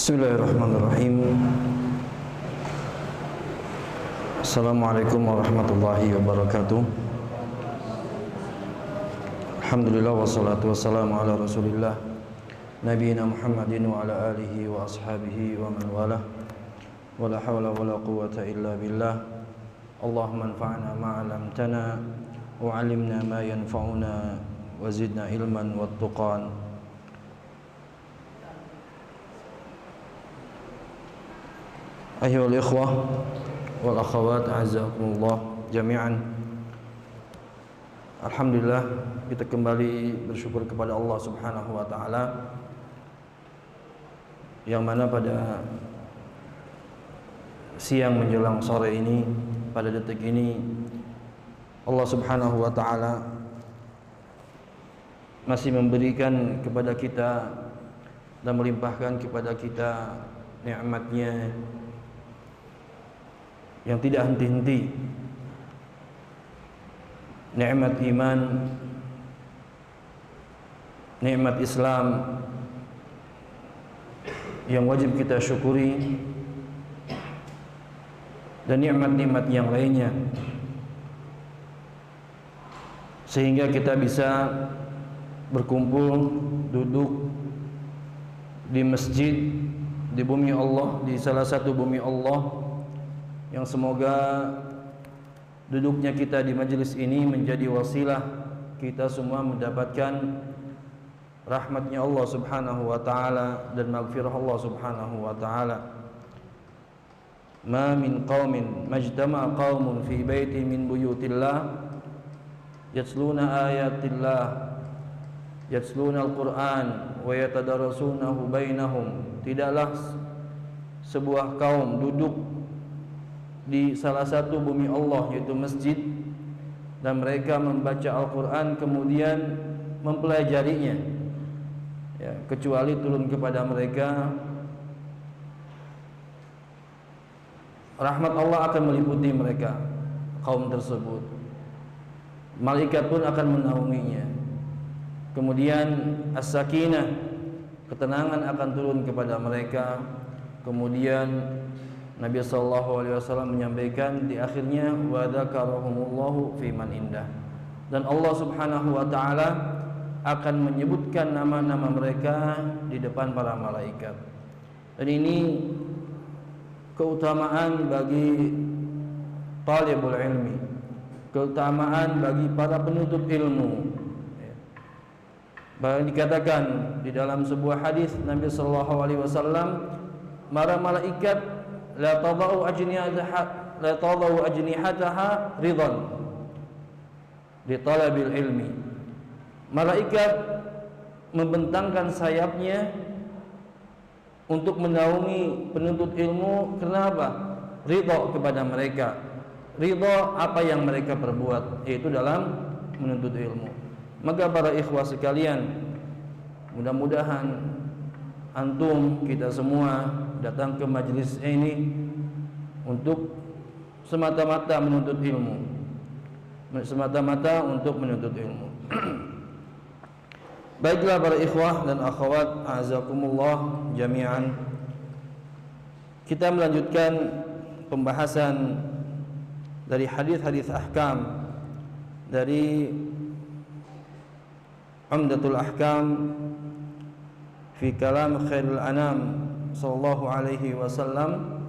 Bismillahirrahmanirrahim. Assalamualaikum warahmatullahi wabarakatuh. Alhamdulillah wassalatu wassalamu ala Rasulillah nabiyina Muhammadin wa ala alihi wa ashabihi wa man walah. Wala hawla wala quwwata illa billah. Allahumma anfa'na ma 'allamtana wa 'allimna ma yanfa'una wa zidna ilman wattaqan. Ayyuhal ikhwah wal akhawat a'azzakumullah jami'an. Alhamdulillah, kita kembali bersyukur kepada Allah Subhanahu wa taala yang mana pada siang menjelang sore ini, pada detik ini Allah Subhanahu wa taala masih memberikan kepada kita dan melimpahkan kepada kita nikmat-Nya yang tidak henti-henti, nikmat iman, nikmat Islam yang wajib kita syukuri, dan nikmat-nikmat yang lainnya, sehingga kita bisa berkumpul, duduk di masjid, di bumi Allah, di salah satu bumi Allah, yang semoga duduknya kita di majelis ini menjadi wasilah kita semua mendapatkan rahmatnya Allah Subhanahu wa taala dan maghfirah Allah Subhanahu wa taala. Ma min qaumin majtama'a qaumun fi baitin min buyutillah yatluna ayatillah yatluna al-Qur'an wa yatadarasunahu bainahum. Tidaklah sebuah kaum duduk di salah satu bumi Allah, yaitu masjid, dan mereka membaca Al-Quran kemudian mempelajarinya, ya, kecuali turun kepada mereka rahmat Allah akan meliputi mereka, kaum tersebut. Malaikat pun akan menaunginya. Kemudian as-sakinah, ketenangan akan turun kepada mereka. Kemudian Nabi SAW menyampaikan di akhirnya wa dzakarahumullahu fi man indah, dan Allah Subhanahu wa taala akan menyebutkan nama-nama mereka di depan para malaikat. Dan ini keutamaan bagi talibul ilmi, keutamaan bagi para penuntut ilmu. Bahkan dikatakan di dalam sebuah hadis Nabi SAW, para malaikat la tadau ajnihataha ridhan li talabil ilmi. Malaikat membentangkan sayapnya untuk menaungi penuntut ilmu. Kenapa? Ridha kepada mereka, ridha apa yang mereka perbuat, yaitu dalam menuntut ilmu. Maka para ikhwah sekalian, mudah-mudahan antum, kita semua datang ke majelis ini untuk semata-mata menuntut ilmu, semata-mata untuk menuntut ilmu. Baiklah para ikhwah dan akhwat a'azakumullah jami'an, kita melanjutkan pembahasan dari hadis-hadis ahkam dari Umdatul Ahkam fi kalam khairul anam sallallahu alaihi wasallam.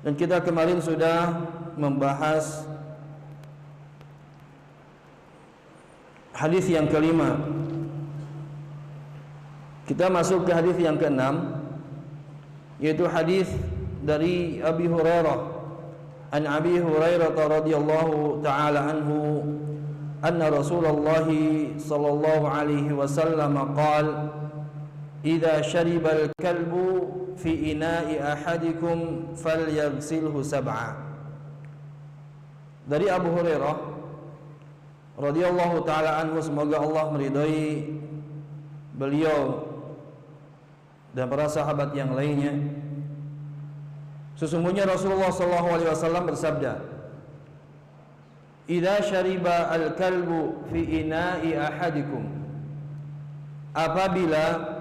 Dan kita kemarin sudah membahas hadis yang kelima. Kita masuk ke hadis yang keenam, yaitu hadis dari Abi Hurairah. An Abi Hurairah radhiyallahu taala anhu anna Rasulullah sallallahu alaihi wasallam qala idza syaribal kalbu fi ina'i ahadikum falyaghsilhu sab'a. Dari Abu Hurairah radhiyallahu taala anhu, semoga Allah meridai beliau dan para sahabat yang lainnya, sesungguhnya Rasulullah sallallahu alaihi wasallam bersabda, idza syariba al-kalbu fi ina'i ahadikum, apabila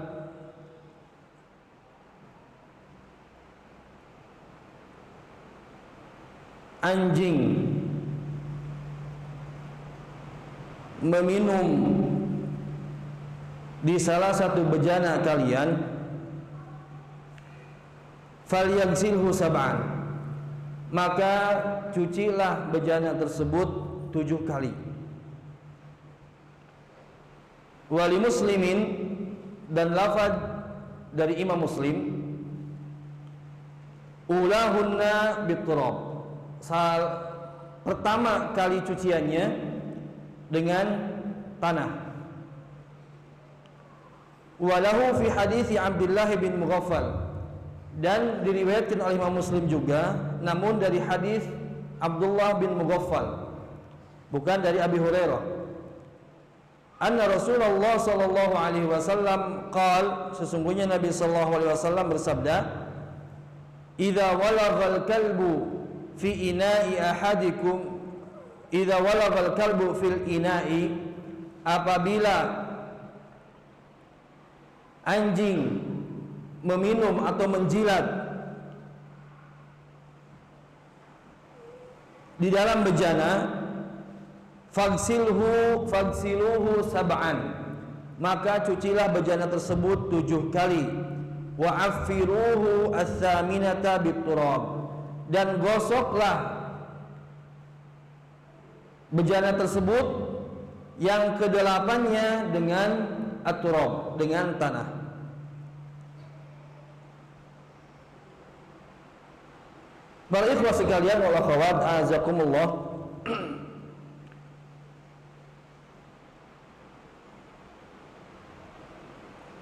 anjing meminum di salah satu bejana kalian, falyaghsilhu sab'an, maka cucilah bejana tersebut 7 kali. Wali Muslimin, dan lafaz dari Imam Muslim, ulahunna biturab, pertama kali cuciannya dengan tanah. Walahu fi hadithi Abdullah bin Mughaffal, dan diriwayatkan oleh Imam Muslim juga, namun dari hadis Abdullah bin Mughaffal, bukan dari Abi Hurairah. Anna Rasulullah sallallahu alaihi wasallam qala, sesungguhnya Nabi sallallahu alaihi wasallam bersabda, idza walaghal kalbu fi ina'i ahadikum, idza walaghal kalbu fil ina'i, apabila anjing meminum atau menjilat di dalam bejana, faghsiluhu sab'an, maka cucilah bejana tersebut 7 kali. Wa affiruhu ats-tsaminata biturab, dan gosoklah bejana tersebut yang ke-8-nya dengan at-turab, dengan tanah. Para ikhwah sekalian wal akhwat, azakumullah,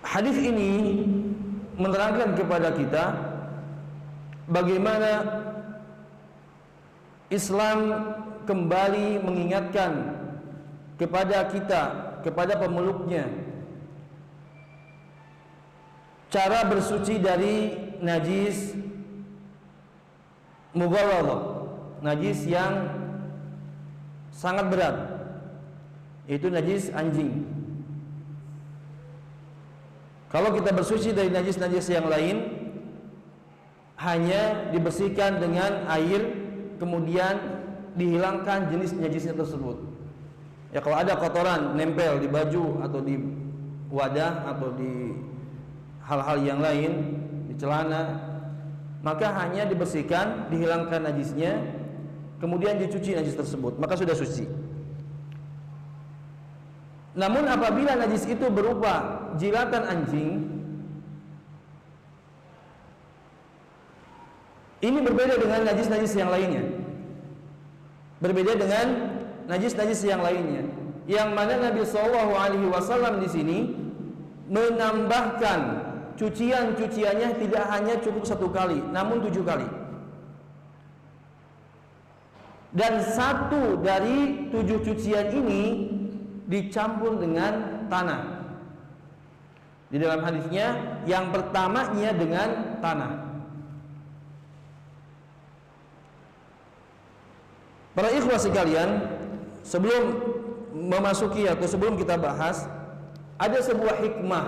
hadis ini menerangkan kepada kita bagaimana Islam kembali mengingatkan kepada kita, kepada pemeluknya, cara bersuci dari najis mughalladhah, najis yang sangat berat, yaitu najis anjing. Kalau kita bersuci dari najis-najis yang lain, hanya dibersihkan dengan air, kemudian dihilangkan jenis najisnya tersebut. Ya, kalau ada kotoran nempel di baju atau di wadah atau di hal-hal yang lain, di celana, maka hanya dibersihkan, dihilangkan najisnya, kemudian dicuci najis tersebut, maka sudah suci. Namun apabila najis itu berupa jilatan anjing, ini berbeda dengan najis-najis yang lainnya. Berbeda dengan najis-najis yang lainnya, yang mana Nabi SAW di sini menambahkan cucian-cuciannya tidak hanya cukup 1 kali, namun 7 kali. Dan 1 dari 7 cucian ini dicampur dengan tanah. Di dalam hadisnya yang pertamanya dengan tanah. Para ikhwah sekalian, sebelum memasuki atau sebelum kita bahas, ada sebuah hikmah,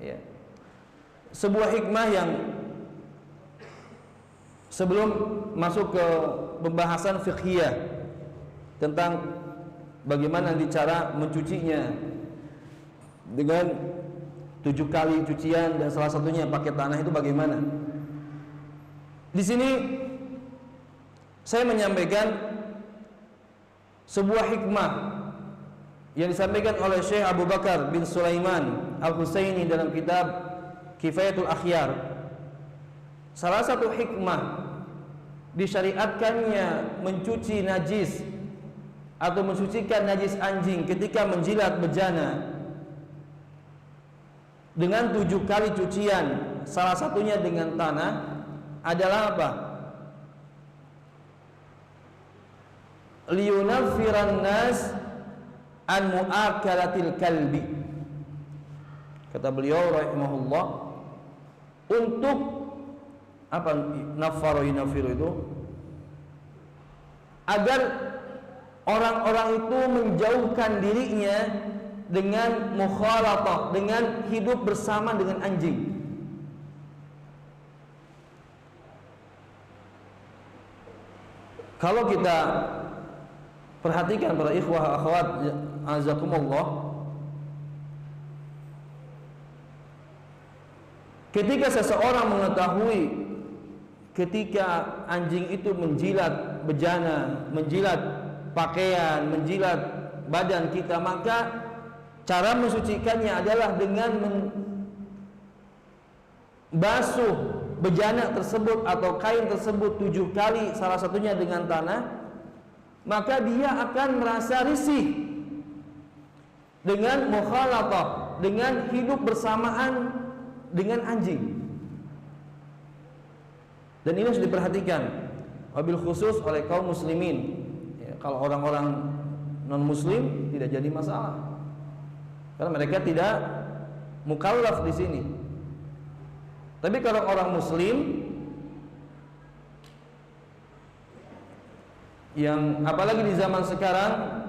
ya, sebuah hikmah yang sebelum masuk ke pembahasan fiqhiyah tentang bagaimana cara mencucinya dengan 7 kali cucian dan salah satunya pakai tanah, itu bagaimana? Di sini saya menyampaikan sebuah hikmah yang disampaikan oleh Syekh Abu Bakar bin Sulaiman Al-Husaini dalam kitab Kifayatul Akhyar. Salah satu hikmah disyariatkannya mencuci najis atau mensucikan najis anjing ketika menjilat bejana dengan 7 kali cucian, salah satunya dengan tanah, adalah apa? Liyunaffiran nas an mu'akalatil kalbi. Kata beliau rahimahullah, untuk apa naffaro yunafiru itu? Agar orang-orang itu menjauhkan dirinya dengan mukhalatah, dengan hidup bersama dengan anjing. Kalau kita perhatikan para ikhwah akhwat azakumullah, ketika seseorang mengetahui ketika anjing itu menjilat bejana, menjilat pakaian, menjilat badan kita, maka cara mensucikannya adalah dengan membasuh bejana tersebut atau kain tersebut 7 kali, salah satunya dengan tanah. Maka dia akan merasa risih dengan mukhalatah, dengan hidup bersamaan dengan anjing. Dan ini harus diperhatikan wabil khusus oleh kaum muslimin. Ya, kalau orang-orang non muslim tidak jadi masalah, karena mereka tidak mukallaf di sini. Tapi kalau orang muslim, yang apalagi di zaman sekarang,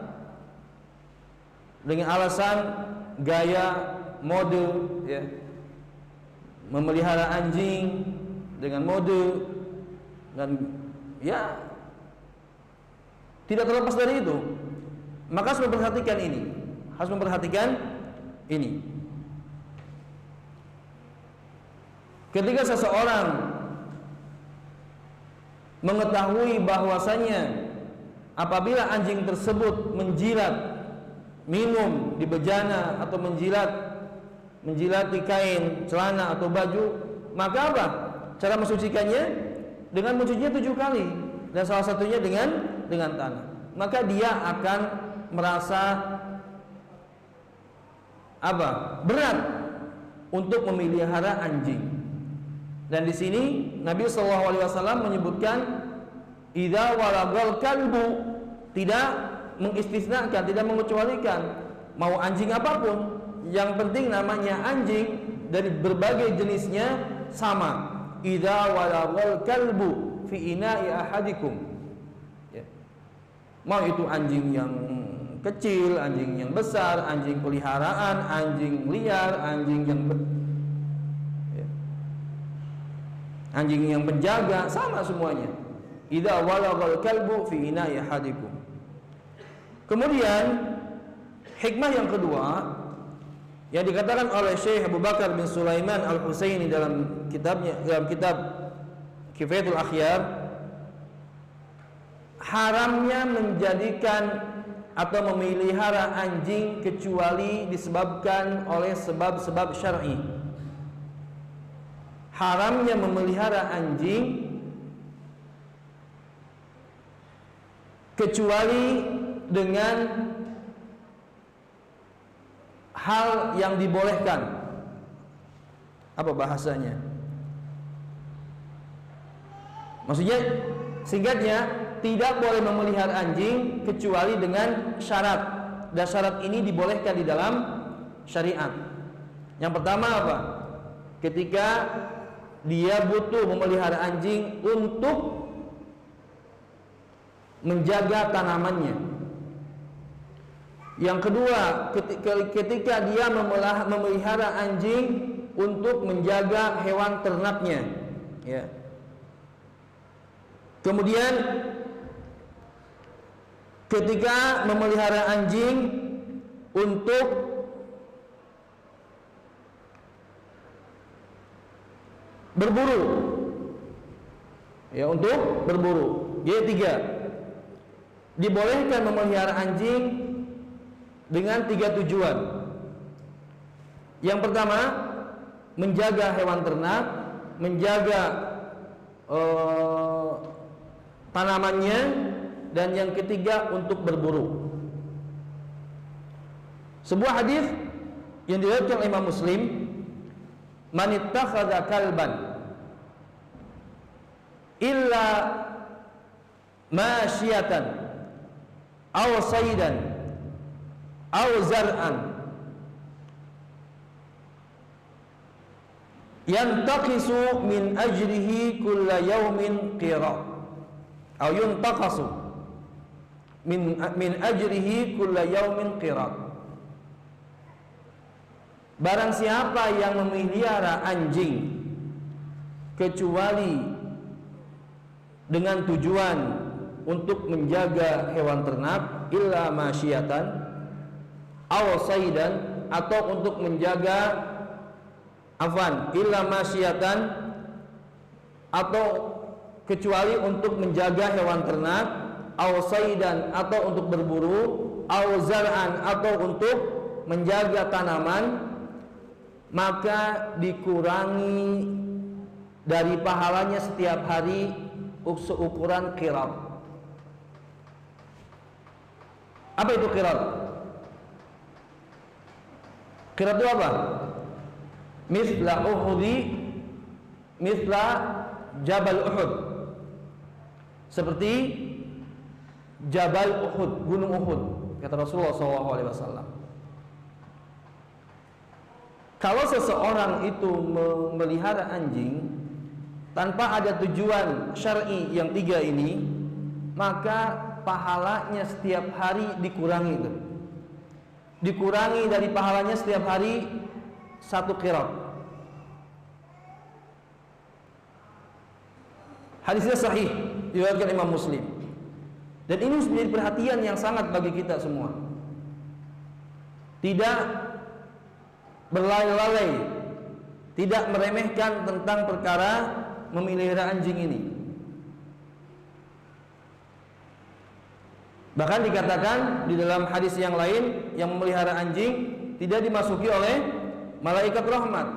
dengan alasan gaya, mode, ya, memelihara anjing dengan mode, dan ya tidak terlepas dari itu, maka harus memperhatikan ini. Ketika seseorang mengetahui bahwasanya apabila anjing tersebut menjilat, minum di bejana atau menjilat di kain, celana atau baju, maka apa? Cara mensucikannya dengan mencucinya 7 kali, dan salah satunya dengan tanah. Maka dia akan merasa apa? Berat untuk memelihara anjing. Dan di sini Nabi SAW menyebutkan idza walagal kalbu, tidak mengistisnakan, tidak mengecualikan mau anjing apapun, yang penting namanya anjing dari berbagai jenisnya sama. Idza walagal kalbu fi ina'i ahadikum, ya. Mau itu anjing yang kecil, anjing yang besar, anjing peliharaan, anjing liar, anjing yang anjing yang penjaga, sama semuanya. Idza walagal kalbu fi ina'i ahadikum. Kemudian hikmah yang kedua yang dikatakan oleh Syekh Abu Bakar bin Sulaiman Al-Husaini dalam kitab Kifayatul Akhyar, haramnya menjadikan atau memelihara anjing kecuali disebabkan oleh sebab-sebab syar'i. Haramnya memelihara anjing kecuali dengan hal yang dibolehkan. Apa bahasanya? Maksudnya singkatnya, tidak boleh memelihara anjing kecuali dengan syarat. Dan syarat ini dibolehkan di dalam syariat. Yang pertama apa? Ketika dia butuh memelihara anjing untuk menjaga tanamannya. Yang kedua, ketika dia memelihara anjing untuk menjaga hewan ternaknya, ya. Kemudian ketika memelihara anjing untuk berburu, ya, untuk berburu. Yang ketiga, dibolehkan memelihara anjing dengan 3 tujuan. Yang pertama, menjaga hewan ternak, menjaga tanamannya, dan yang ketiga untuk berburu. Sebuah hadis yang diriwayatkan oleh Imam Muslim, man ittakhadha kalban illa masyiyatan aw saydan aw zar'an yantaqisu min ajrihi kulla yawmin qira aw yuntaqasu min ajrihi kulla yawmin qira. Barang siapa yang memelihara anjing kecuali dengan tujuan untuk menjaga hewan ternak, illa masyiyatan aw saidan, atau untuk menjaga illa masyiyatan, atau kecuali untuk menjaga hewan ternak, aw saidan, atau untuk berburu, aw zar'an, atau untuk menjaga tanaman, maka dikurangi dari pahalanya setiap hari seukuran qirat. Apa itu qirat? Qirat itu apa? Misla Uhudi, misla Jabal Uhud. Seperti Jabal Uhud, Gunung Uhud, kata Rasulullah SAW. Kalau seseorang itu memelihara anjing tanpa ada tujuan syar'i yang tiga ini, maka pahalanya setiap hari dikurangi itu. Dikurangi dari pahalanya setiap hari 1 qirat. Hadisnya sahih, diriwayatkan Imam Muslim. Dan ini menjadi perhatian yang sangat bagi kita semua. Tidak berlalai-lalai, tidak meremehkan tentang perkara memelihara anjing ini. Bahkan dikatakan di dalam hadis yang lain, yang memelihara anjing tidak dimasuki oleh malaikat rahmat.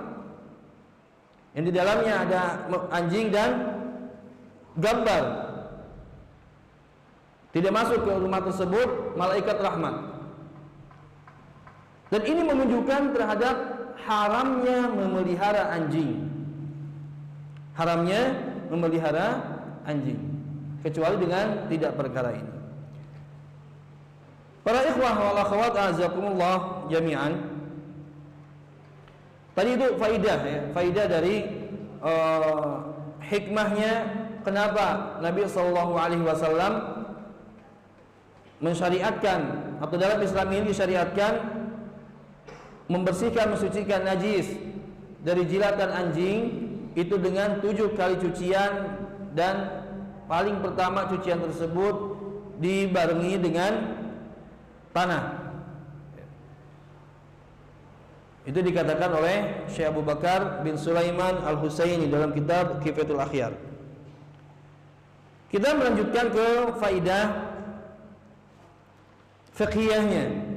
Yang di dalamnya ada anjing dan gambar. Tidak masuk ke rumah tersebut malaikat rahmat. Dan ini menunjukkan terhadap haramnya memelihara anjing. Haramnya memelihara anjing, kecuali dengan tidak perkara ini. Para ikhwah wal akhwat azakumullah jami'an. Tadi itu faidah ya, faidah dari hikmahnya kenapa Nabi SAW mensyariatkan, atau dalam Islam ini disyariatkan membersihkan, mensucikan najis dari jilatan anjing itu dengan 7 kali cucian, dan paling pertama cucian tersebut dibarengi dengan tanah. Itu dikatakan oleh Syekh Abu Bakar bin Sulaiman Al-Husaini dalam kitab Kifayatul Akhyar. Kita melanjutkan ke faidah fiqhiyahnya.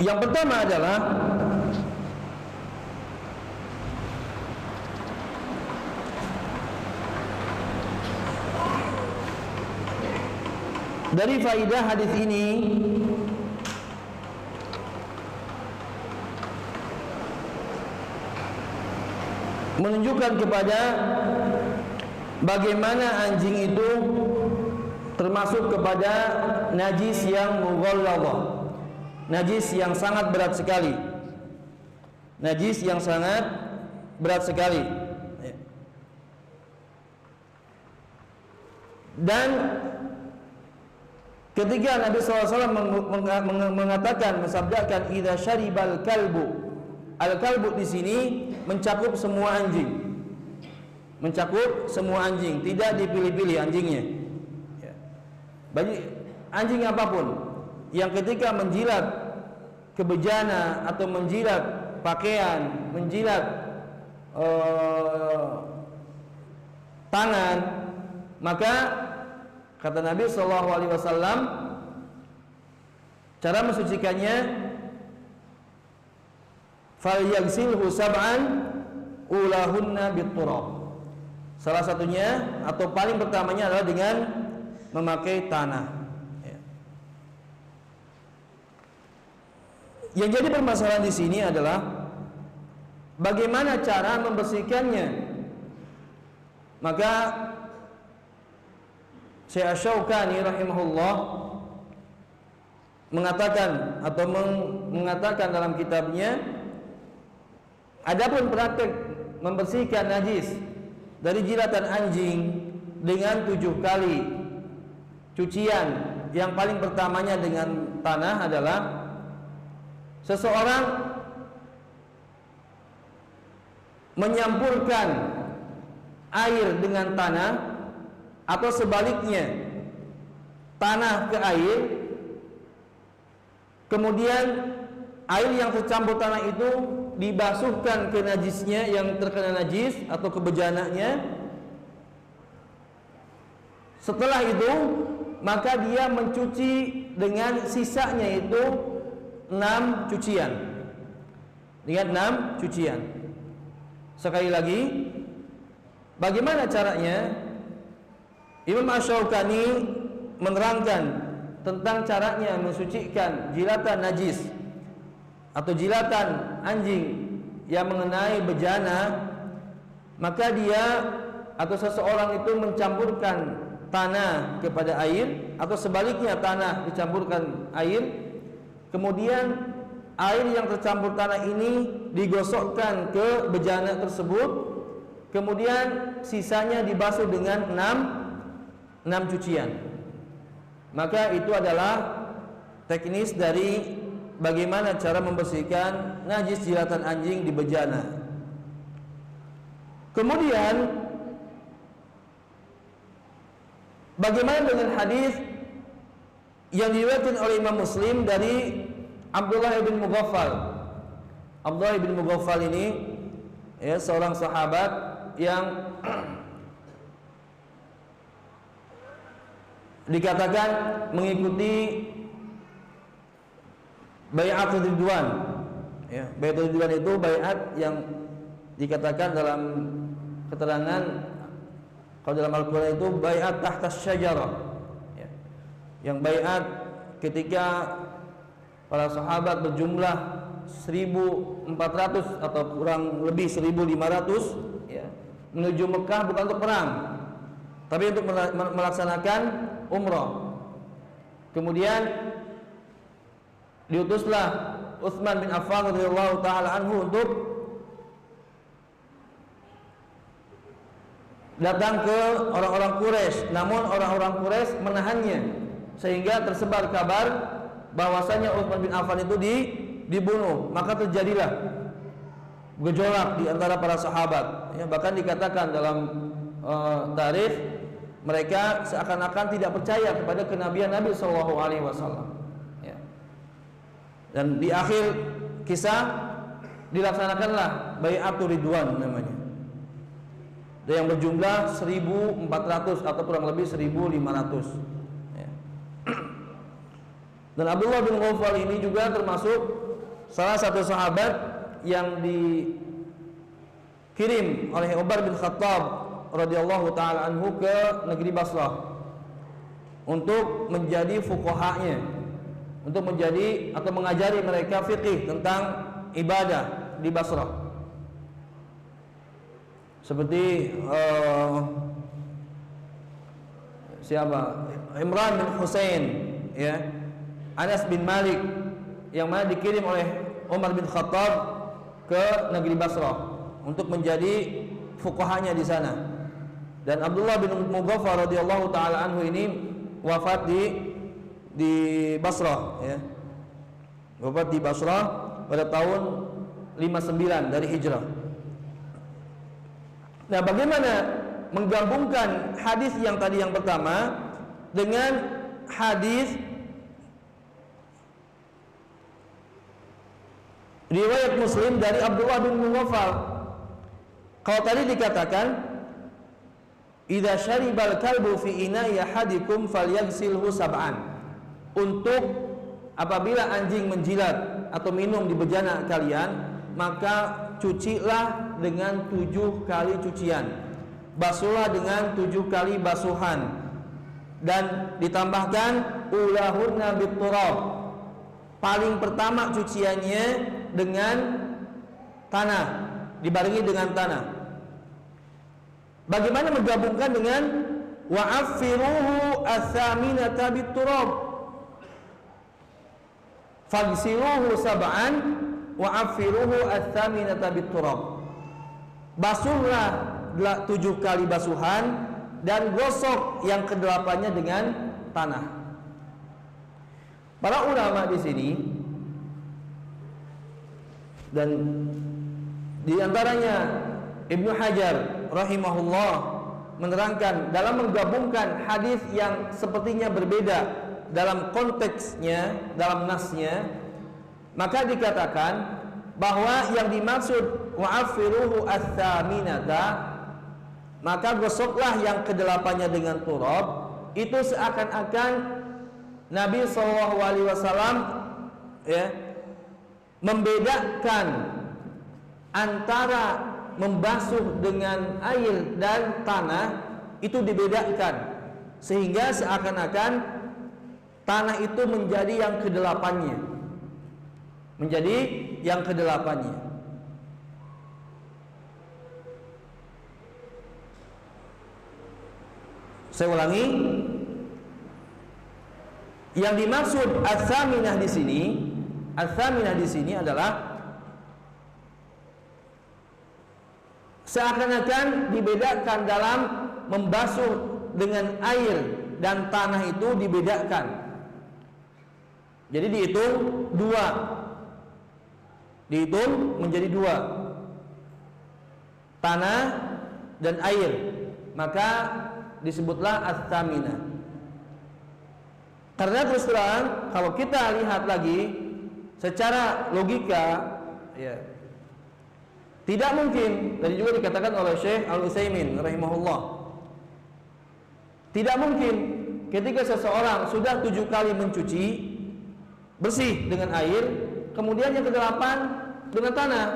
Yang pertama adalah dari faidah hadis ini menunjukkan kepada bagaimana anjing itu termasuk kepada najis yang mughalladhah, najis yang sangat berat sekali, najis yang sangat berat sekali. Dan ketika Nabi SAW mengatakan, mensabdakan idza syaribal kalbu, al-kalbu di sini mencakup semua anjing, mencakup semua anjing, tidak dipilih-pilih anjingnya. Bagi anjing apapun yang ketika menjilat kebejana atau menjilat pakaian, menjilat tangan, maka kata Nabi SAW cara mensucikannya falyaghsilhu sab'an ulahunna bitturab. Salah satunya atau paling pertamanya adalah dengan memakai tanah. Yang jadi permasalahan di sini adalah bagaimana cara membersihkannya. Maka Syekh Asy-Syaukani rahimahullah mengatakan atau mengatakan dalam kitabnya, adapun praktek membersihkan najis dari jilatan anjing dengan 7 kali cucian. Yang paling pertamanya dengan tanah adalah seseorang menyampurkan air dengan tanah, atau sebaliknya tanah ke air, kemudian air yang tercampur tanah itu dibasuhkan ke najisnya yang terkena najis atau ke bejananya. Setelah itu maka dia mencuci dengan sisanya, itu 6 cucian. Dengan 6 cucian. Sekali lagi, bagaimana caranya? Imam Asy-Syaukani menerangkan tentang caranya mensucikan jilatan najis atau jilatan anjing yang mengenai bejana. Maka dia atau seseorang itu mencampurkan tanah kepada air, atau sebaliknya tanah dicampurkan air, kemudian air yang tercampur tanah ini digosokkan ke bejana tersebut, kemudian sisanya dibasuh dengan 6 cucian. Maka itu adalah teknis dari bagaimana cara membersihkan najis jilatan anjing di bejana. Kemudian bagaimana dengan hadis yang diriwayatkan oleh Imam Muslim dari Abdullah bin Mughaffal? Abdullah bin Mughaffal ini seorang sahabat yang dikatakan mengikuti Bai'atul Ridwan. Bai'atul Ridwan itu bai'at yang dikatakan dalam keterangan, kalau dalam Al-Quran itu bai'at tahtas syajarah, yang bai'at ketika para sahabat berjumlah 1.400 atau kurang lebih 1.500 menuju Mekah, bukan untuk perang tapi untuk melaksanakan umrah. Kemudian diutuslah Utsman bin Affan radhiyallahu taala anhu untuk datang ke orang-orang Quraisy, namun orang-orang Quraisy menahannya sehingga tersebar kabar bahwasanya Utsman bin Affan itu dibunuh. Maka terjadilah gejolak di antara para sahabat. Bahkan dikatakan dalam tarikh, mereka seakan-akan tidak percaya kepada kenabian Nabi Shallallahu Alaihi Wasallam. Dan di akhir kisah dilaksanakanlah Bai'atul Ridwan namanya, yang berjumlah 1.400 atau kurang lebih 1.500. Dan Abdullah bin Mughaffal ini juga termasuk salah satu sahabat yang dikirim oleh Umar bin Khattab radhiyallahu taala anhu ke negeri Basrah untuk menjadi fuqahanya, untuk menjadi atau mengajari mereka fikih tentang ibadah di Basrah. Seperti siapa? Imran bin Husain, Anas bin Malik, yang mana dikirim oleh Umar bin Khattab ke negeri Basrah untuk menjadi fuqahanya di sana. Dan Abdullah bin Mughaffal radhiyallahu taala anhu ini wafat di Basrah, wafat di Basrah pada tahun 59 dari Hijrah. Nah, bagaimana menggabungkan hadis yang tadi yang pertama dengan hadis riwayat Muslim dari Abdullah bin Mughaffal? Kalau tadi dikatakan idza syaribal kalbu fi ina'i ahadikum falyaghsilhu sab'an, untuk apabila anjing menjilat atau minum di bejana kalian, maka cucilah dengan 7 kali cucian, basuhlah dengan 7 kali basuhan, dan ditambahkan ulahunna biturab, paling pertama cuciannya dengan tanah, dibarengi dengan tanah. Bagaimana menggabungkan dengan wa'affiruhu atsaminata biturab, fagsiluhu sab'an wa'affiruhu atsaminata biturab, basuhlah 7 kali basuhan dan gosok yang ke-8-nya dengan tanah. Para ulama di sini dan di antaranya Ibnu Hajar rahimahullah menerangkan dalam menggabungkan hadis yang sepertinya berbeda dalam konteksnya, dalam nasnya, maka dikatakan bahwa yang dimaksud wa'afiruhu ats-tsaminata, maka gosoklah yang ke-8-nya dengan turab, itu seakan-akan Nabi SAW membedakan antara membasuh dengan air dan tanah, itu dibedakan sehingga seakan-akan tanah itu menjadi yang ke-8-nya, menjadi yang ke-8-nya. Saya ulangi, yang dimaksud ats-tsaminah di sini, ats-tsaminah di sini adalah seakan-akan dibedakan dalam membasuh dengan air dan tanah, itu dibedakan. Jadi dihitung 2, dihitung menjadi 2, tanah dan air, maka disebutlah ats-tsaminah. Karena terus terang kalau kita lihat lagi secara logika, ya, tidak mungkin, tadi juga dikatakan oleh Syekh Al-Utsaimin rahimahullah, tidak mungkin ketika seseorang sudah 7 kali mencuci bersih dengan air, kemudian yang ke-8 dengan tanah,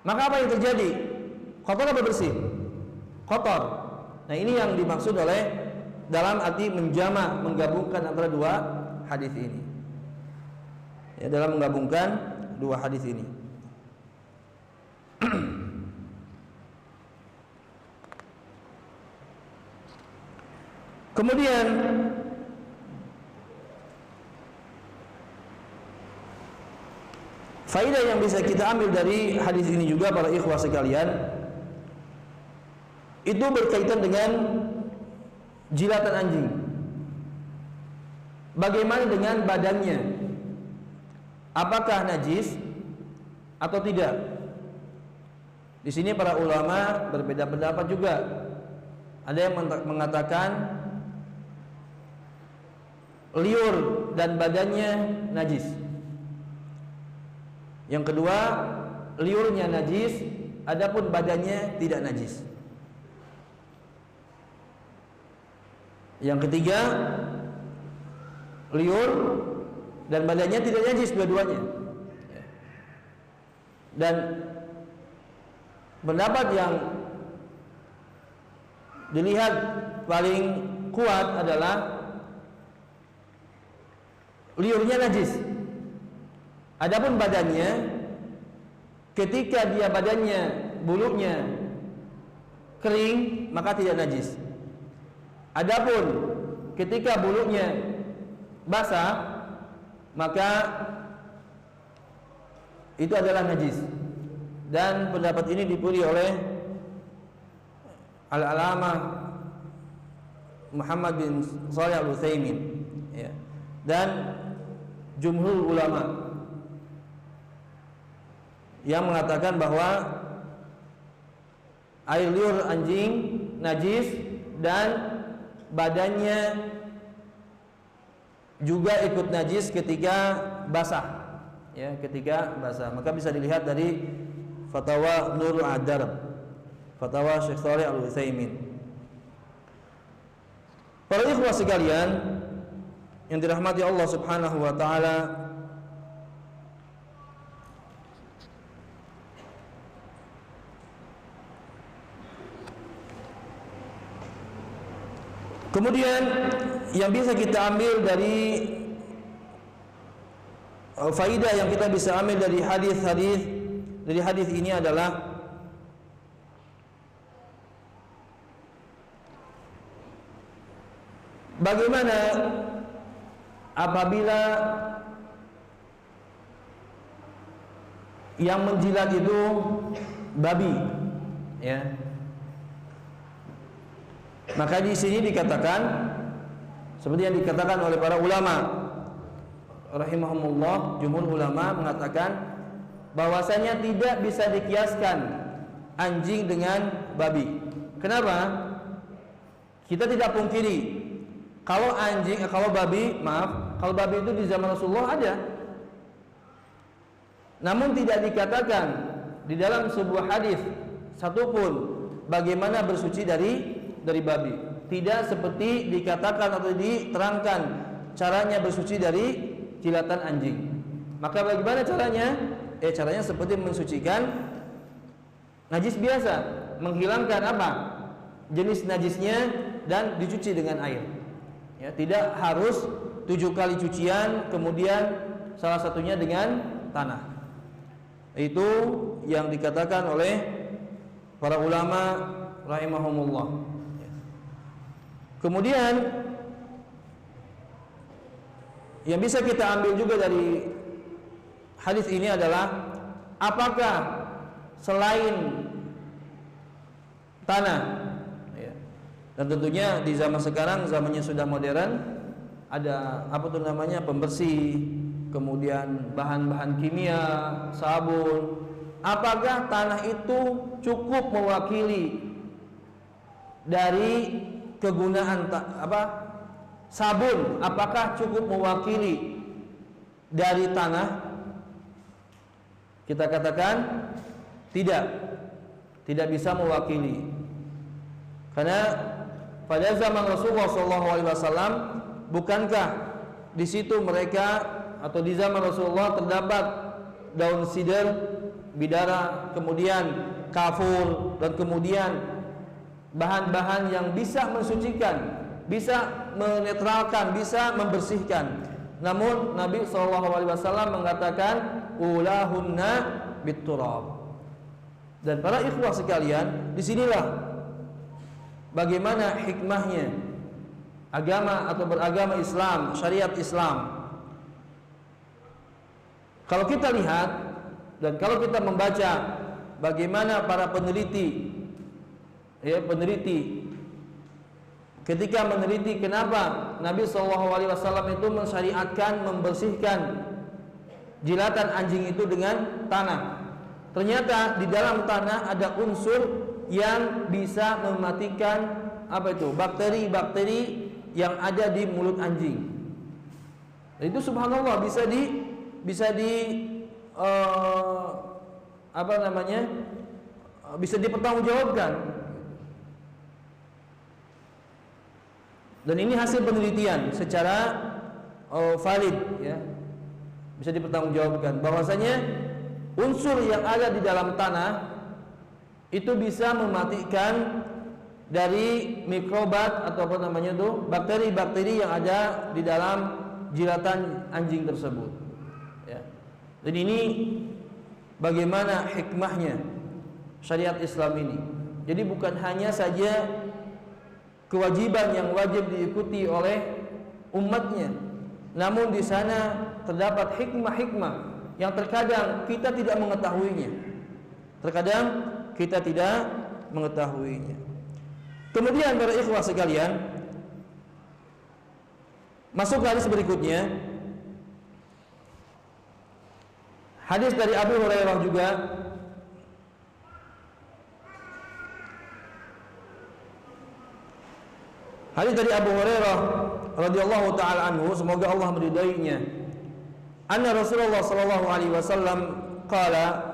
maka apa yang terjadi? Kotor atau bersih? Kotor. Nah, ini yang dimaksud oleh dalam arti menjama', menggabungkan antara 2 hadis ini. Ya, dalam menggabungkan 2 hadis ini. Kemudian faedah yang bisa kita ambil dari hadis ini juga para ikhwah sekalian, itu berkaitan dengan jilatan anjing. Bagaimana dengan badannya? Apakah najis atau tidak? Di sini para ulama berbeda pendapat juga. Ada yang mengatakan liur dan badannya najis. Yang kedua, liurnya najis, adapun badannya tidak najis. Yang ketiga, liur dan badannya tidak najis dua-duanya. Dan pendapat yang dilihat paling kuat adalah liurnya najis. Adapun badannya, ketika dia badannya, bulunya kering, maka tidak najis. Adapun ketika bulunya basah, maka itu adalah najis. Dan pendapat ini dipilih oleh Al-Alamah Muhammad bin Shalih Al-Utsaimin, ya, dan jumhur ulama yang mengatakan bahwa air liur anjing najis dan badannya juga ikut najis ketika basah, ya, ketika basah. Maka bisa dilihat dari fatwa Nurul Ad-Darb, fatwa Syekh Shalih Al-Utsaimin. Para ikhwah sekalian yang dirahmati Allah Subhanahu wa taala, kemudian yang bisa kita ambil dari faidah yang kita bisa ambil dari hadis ini adalah bagaimana apabila yang menjilat itu babi ya. Maka di sini dikatakan seperti yang dikatakan oleh para ulama rahimahumullah, jumhur ulama mengatakan bahwasanya tidak bisa dikiaskan anjing dengan babi. Kenapa? Kita tidak pungkiri kalau babi itu di zaman Rasulullah ada. Namun tidak dikatakan di dalam sebuah hadis satupun bagaimana bersuci dari babi. Tidak seperti dikatakan atau diterangkan caranya bersuci dari jilatan anjing. Maka bagaimana caranya? Caranya seperti mensucikan najis biasa, menghilangkan apa? Jenis najisnya dan dicuci dengan air. Ya, tidak harus 7 kali cucian, kemudian salah satunya dengan tanah. Itu yang dikatakan oleh para ulama rahimahumullah. Kemudian yang bisa kita ambil juga dari hadis ini adalah apakah selain tanah, ya, dan tentunya di zaman sekarang zamannya sudah modern, ada pembersih, kemudian bahan-bahan kimia, sabun. Apakah tanah itu cukup mewakili dari kegunaan sabun? Apakah cukup mewakili dari tanah? Kita katakan tidak bisa mewakili. Karena pada zaman Rasulullah SAW, bukankah di situ mereka atau di zaman Rasulullah terdapat daun sidr, bidara, kemudian kafur, dan kemudian bahan-bahan yang bisa mensucikan, bisa menetralkan, bisa membersihkan. Namun Nabi SAW mengatakan ulahunna bitturab. Dan para ikhwah sekalian, disinilah bagaimana hikmahnya agama atau beragama Islam, syariat Islam. Kalau kita lihat dan kalau kita membaca bagaimana para peneliti ketika meneliti kenapa Nabi SAW itu mensyariatkan membersihkan jilatan anjing itu dengan tanah. Ternyata di dalam tanah ada unsur yang bisa mematikan bakteri-bakteri yang ada di mulut anjing. Dan itu subhanallah bisa dipertanggungjawabkan. Dan ini hasil penelitian secara valid, ya, bisa dipertanggungjawabkan bahwasanya unsur yang ada di dalam tanah itu bisa mematikan dari mikrobat atau bakteri-bakteri yang ada di dalam jilatan anjing tersebut. Ya. Dan ini bagaimana hikmahnya syariat Islam ini. Jadi bukan hanya saja kewajiban yang wajib diikuti oleh umatnya, namun di sana terdapat hikmah-hikmah yang terkadang kita tidak mengetahuinya. Kemudian para ikhwah sekalian, masuk hadis berikutnya, hadis dari Abu Hurairah juga. Hadis dari Abu Hurairah radhiyallahu taala anhu, semoga Allah meridainya. Anna Rasulullah sallallahu alaihi wasallam qala,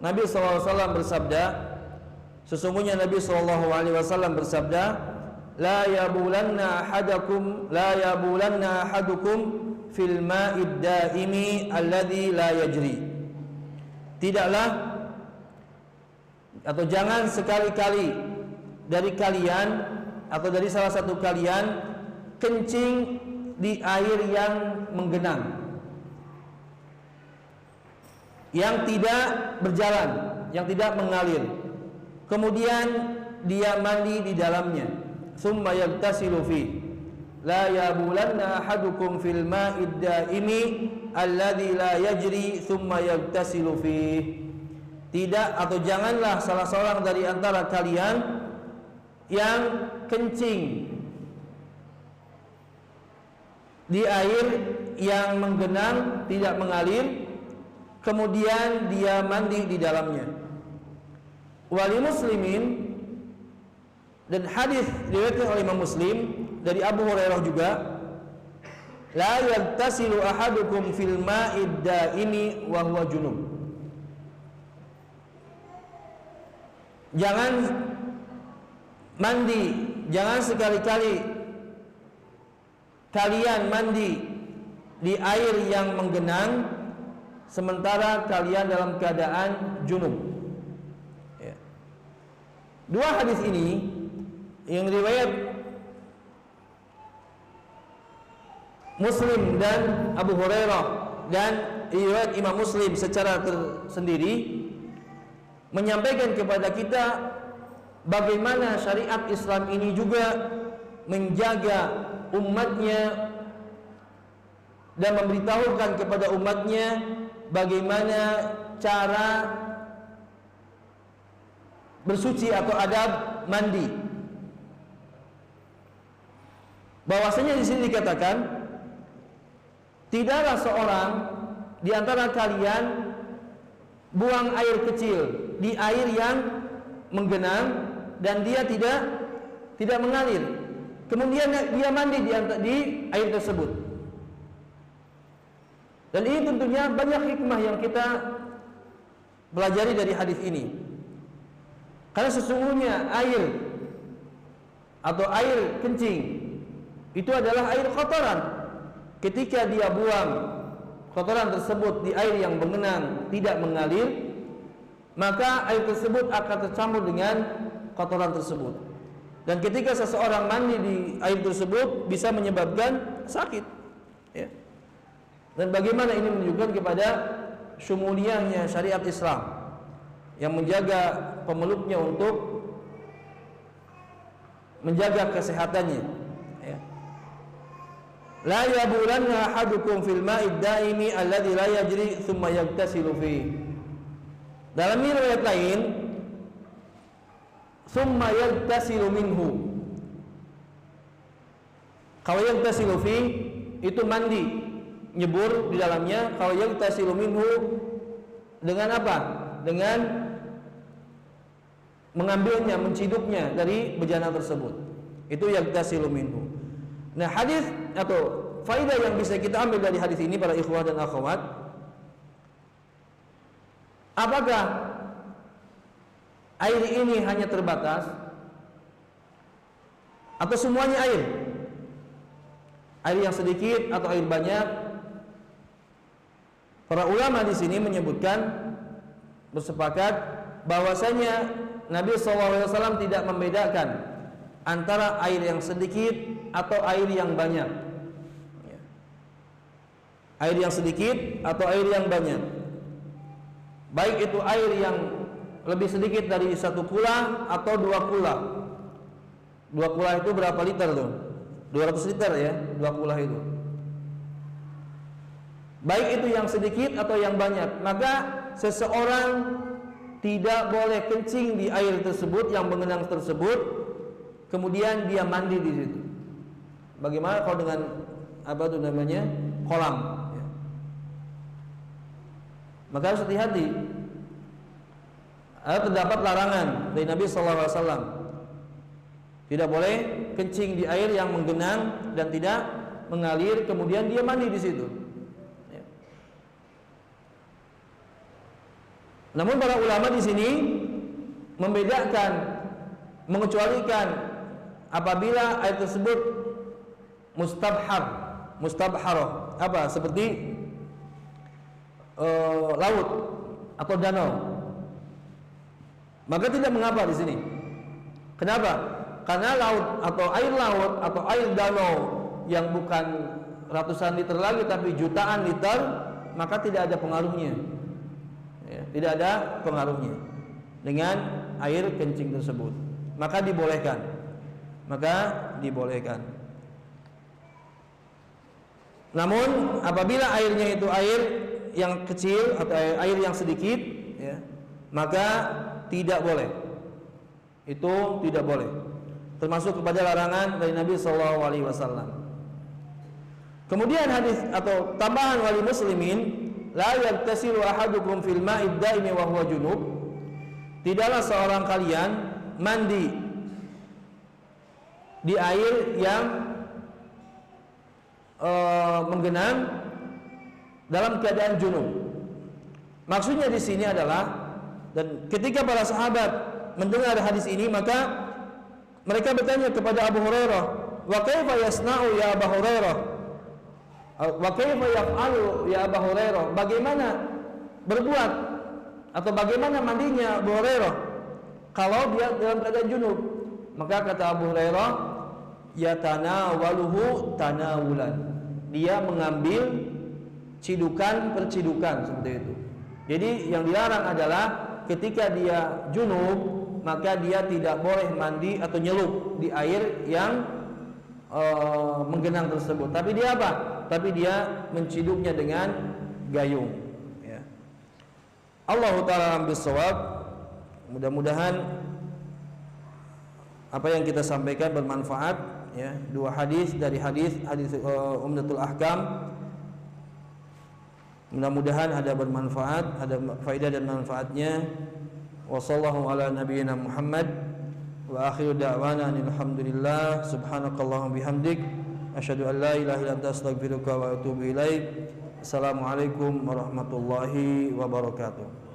Nabi sallallahu alaihi wasallam bersabda, sesungguhnya Nabi sallallahu alaihi wasallam bersabda, la yabulanna ahadukum fil ma'id daimi alladhi la yajri. Tidaklah atau jangan sekali-kali dari kalian atau dari salah satu kalian kencing di air yang menggenang, yang tidak berjalan, yang tidak mengalir, kemudian dia mandi di dalamnya. Summa yaghtasilu fi la yabulanna ahadukum fil ma'id daimi alladhi la yajri summa yaghtasilu fi. tidak atau janganlah salah seorang dari antara kalian yang kencing di air yang menggenang tidak mengalir, kemudian dia mandi di dalamnya. Wali Muslimin, dan hadis diriwayatkan oleh Imam Muslim dari Abu Hurairah juga, la yaghtasilu ahadukum fil ma'id daimi wa huwa junub. Jangan mandi, jangan sekali-kali kalian mandi di air yang menggenang sementara kalian dalam keadaan junub. Ya. Dua hadis ini yang riwayat Muslim dan Abu Hurairah dan riwayat Imam Muslim secara tersendiri menyampaikan kepada kita bagaimana syariat Islam ini juga menjaga umatnya dan memberitahukan kepada umatnya bagaimana cara bersuci atau adab mandi. Bahwasanya di sini dikatakan tidaklah seorang di antara kalian buang air kecil di air yang menggenang dan dia tidak mengalir, kemudian dia mandi di air tersebut. Dan ini tentunya banyak hikmah yang kita pelajari dari hadis ini. Karena sesungguhnya air atau air kencing itu adalah air kotoran. Ketika dia buang kotoran tersebut di air yang menggenang tidak mengalir, maka air tersebut akan tercampur dengan kotoran tersebut. Dan ketika seseorang mandi di air tersebut bisa menyebabkan sakit. Ya. Dan bagaimana ini menunjukkan kepada syumuliyahnya syariat Islam yang menjaga pemeluknya untuk menjaga kesehatannya. Ya. La yabulanna ahadukum fil ma'id daimi alladhi la yajri thumma yaghtasilu fihi. Dalam riwayat lain, thumma yaghtasilu minhu. Kalau yaghtasilu fihi itu mandi, nyebur di dalamnya. Kalau yaghtasilu minhu dengan apa? Dengan mengambilnya, menciduknya dari bejana tersebut. Itu yaghtasilu minhu. Nah, hadis atau faedah yang bisa kita ambil dari hadis ini para ikhwah dan akhwat, apakah air ini hanya terbatas atau semuanya air? Air yang sedikit atau air banyak? Para ulama di sini menyebutkan, bersepakat bahwasanya Nabi SAW tidak membedakan antara air yang sedikit atau air yang banyak. Air yang sedikit atau air yang banyak, baik itu air yang lebih sedikit dari 1 kula atau 2 kula. 2 kula itu berapa liter tuh? 200 liter ya, 2 kula itu. Baik itu yang sedikit atau yang banyak, maka seseorang tidak boleh kencing di air tersebut yang mengenang tersebut, kemudian dia mandi di situ. Bagaimana kalau dengan apa itu namanya kolam? Ya. Maka harus hati-hati. Terdapat larangan dari Nabi SAW. Tidak boleh kencing di air yang menggenang dan tidak mengalir, kemudian dia mandi di situ. Ya. Namun para ulama di sini membedakan, mengecualikan apabila air tersebut mustabharah, apa seperti laut atau danau, maka tidak mengapa di sini. Kenapa? Karena laut atau air danau yang bukan ratusan liter lagi tapi jutaan liter, maka tidak ada pengaruhnya. Ya, tidak ada pengaruhnya dengan air kencing tersebut. Maka dibolehkan. Namun apabila airnya itu air yang kecil atau air yang sedikit, ya, maka tidak boleh. Itu tidak boleh. Termasuk kepada larangan dari Nabi sallallahu alaihi wasallam. Kemudian hadis atau tambahan wali muslimin, la yagtasilu ahadukum fil ma'id daimi wa huwa junub. Tidaklah seorang kalian mandi di air yang menggenang dalam keadaan junub. Maksudnya di sini adalah, dan ketika para sahabat mendengar hadis ini, maka mereka bertanya kepada Abu Hurairah, wa kaifa yasna'u ya Abu Hurairah? Wa kaifa yaf'alu ya Abu Hurairah? Bagaimana berbuat atau bagaimana mandinya Abu Hurairah kalau dia dalam keadaan junub? Maka kata Abu Hurairah, yatanawaluhu tanawulan. Dia mengambil cidukan per cidukan, seperti itu. Jadi yang dilarang adalah ketika dia junub, maka dia tidak boleh mandi atau nyelup di air yang menggenang tersebut. Tapi dia apa? Tapi dia menciduknya dengan gayung. Ya. Allahu ta'ala bis-shawab. Mudah-mudahan apa yang kita sampaikan bermanfaat. Ya. Dua hadis dari hadis Umdatul Ahkam. Mudah-mudahan ada bermanfaat, ada faedah dan manfaatnya. Wa sallallahu ala nabiyyina Muhammad wa akhiru da'wana alhamdulillah subhanakallahumma bihamdik asyhadu an la ilaha illa anta astaghfiruka wa atubu ilaik. Assalamualaikum warahmatullahi wabarakatuh.